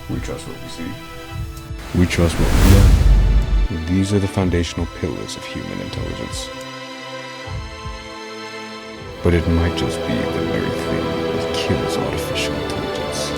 We trust what we see. We trust what we learn. These are the foundational pillars of human intelligence. But it might just be the very thing that kills artificial intelligence.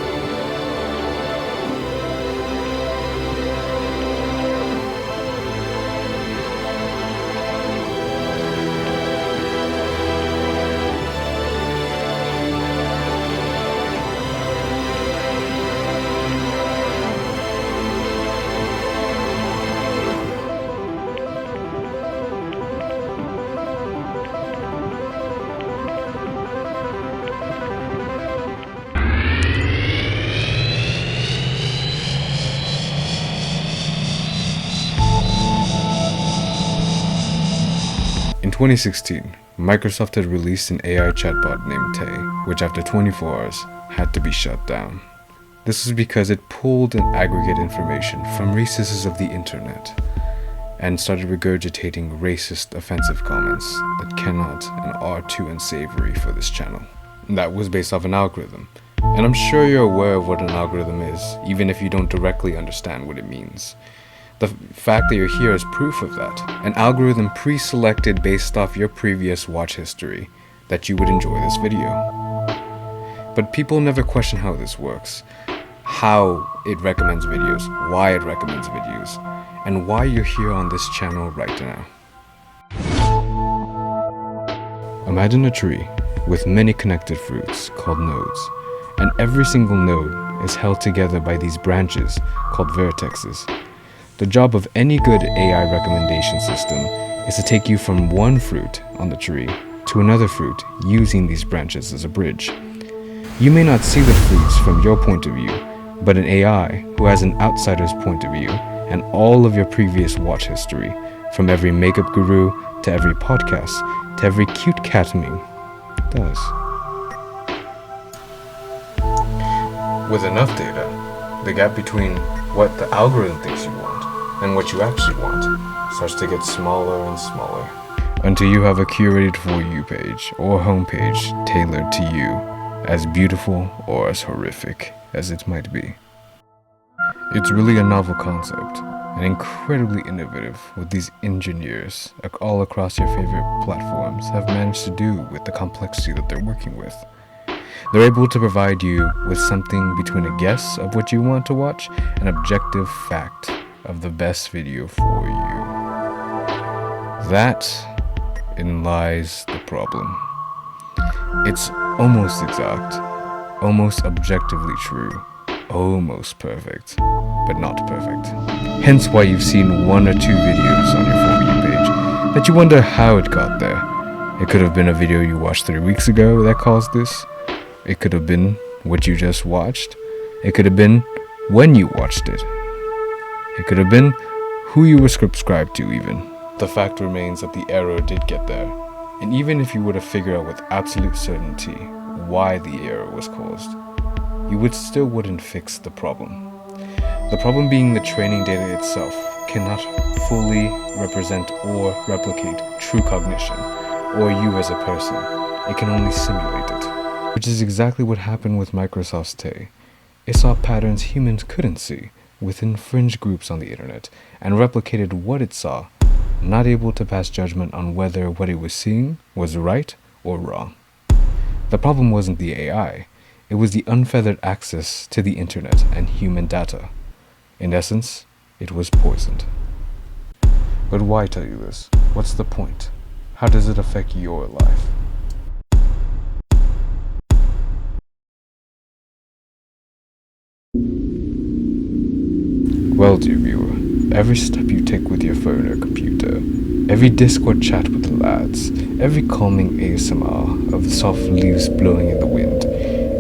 In 2016, Microsoft had released an AI chatbot named Tay, which after 24 hours had to be shut down. This was because it pulled and aggregated information from recesses of the internet and started regurgitating racist, offensive comments that cannot and are too unsavory for this channel. That was based off an algorithm, and I'm sure you're aware of what an algorithm is, even if you don't directly understand what it means. The fact that you're here is proof of that. An algorithm pre-selected based off your previous watch history that you would enjoy this video. But people never question how this works, how it recommends videos, why it recommends videos, and why you're here on this channel right now. Imagine a tree with many connected fruits called nodes, and every single node is held together by these branches called vertexes. The job of any good AI recommendation system is to take you from one fruit on the tree to another fruit using these branches as a bridge. You may not see the fruits from your point of view, but an AI who has an outsider's point of view and all of your previous watch history, from every makeup guru to every podcast to every cute cat meme, does. With enough data, the gap between what the algorithm thinks you want and what you actually want starts to get smaller and smaller, until you have a curated For You page or homepage tailored to you, as beautiful or as horrific as it might be. It's really a novel concept and incredibly innovative what these engineers all across your favorite platforms have managed to do with the complexity that they're working with. They're able to provide you with something between a guess of what you want to watch and objective fact of the best video for you. That in lies the problem. It's almost exact, almost objectively true, almost perfect, but not perfect. Hence why you've seen one or two videos on your For You page that you wonder how it got there. It could have been a video you watched 3 weeks ago that caused this. It could have been what you just watched. It could have been when you watched it. It could have been who you were subscribed to even. The fact remains that the error did get there. And even if you were to figure out with absolute certainty why the error was caused, you still wouldn't fix the problem. The problem being the training data itself cannot fully represent or replicate true cognition, or you as a person. It can only simulate it. Which is exactly what happened with Microsoft's Tay. It saw patterns humans couldn't see within fringe groups on the internet and replicated what it saw, not able to pass judgment on whether what it was seeing was right or wrong. The problem wasn't the AI, it was the unfeathered access to the internet and human data. In essence, it was poisoned. But why tell you this? What's the point? How does it affect your life? Well, dear viewer, every step you take with your phone or computer, every Discord chat with the lads, every calming ASMR of the soft leaves blowing in the wind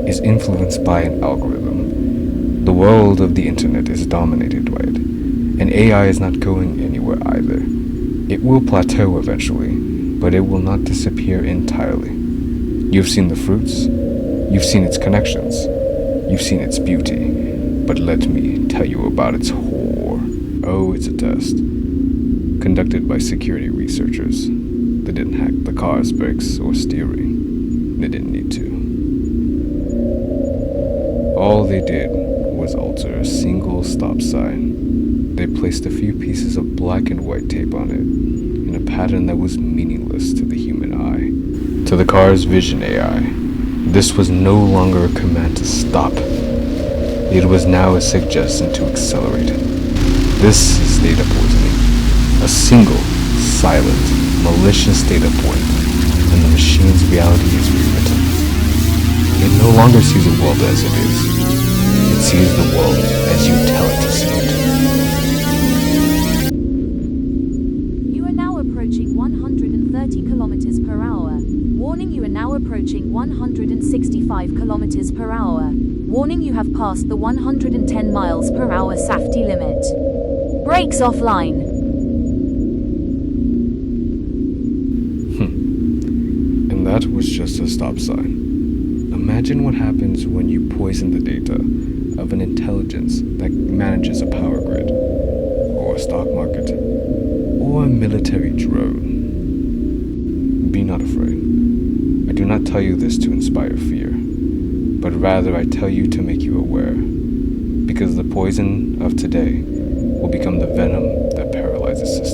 is influenced by an algorithm. The world of the internet is dominated by it, and AI is not going anywhere either. It will plateau eventually, but it will not disappear entirely. You've seen the fruits, you've seen its connections, you've seen its beauty, but let me tell you about its horror. Oh, it's a test conducted by security researchers. They didn't hack the car's brakes or steering. They didn't need to. All they did was alter a single stop sign. They placed a few pieces of black and white tape on it, in a pattern that was meaningless to the human eye. To the car's vision AI, this was no longer a command to stop. It was now a suggestion to accelerate. This is data poisoning. A single, silent, malicious data point, and the machine's reality is rewritten. It no longer sees the world as it is. It sees the world as you tell it to see it. You are now approaching 130 kilometers per hour. Warning, you are now approaching 165 kilometers per hour. Warning, you have passed the 110 miles per hour safety limit. Brakes offline. And that was just a stop sign. Imagine what happens when you poison the data of an intelligence that manages a power grid, or a stock market, or a military drone. Be not afraid. I do not tell you this to inspire fear, but rather I tell you to make you aware, because the poison of today will become the venom that paralyzes society.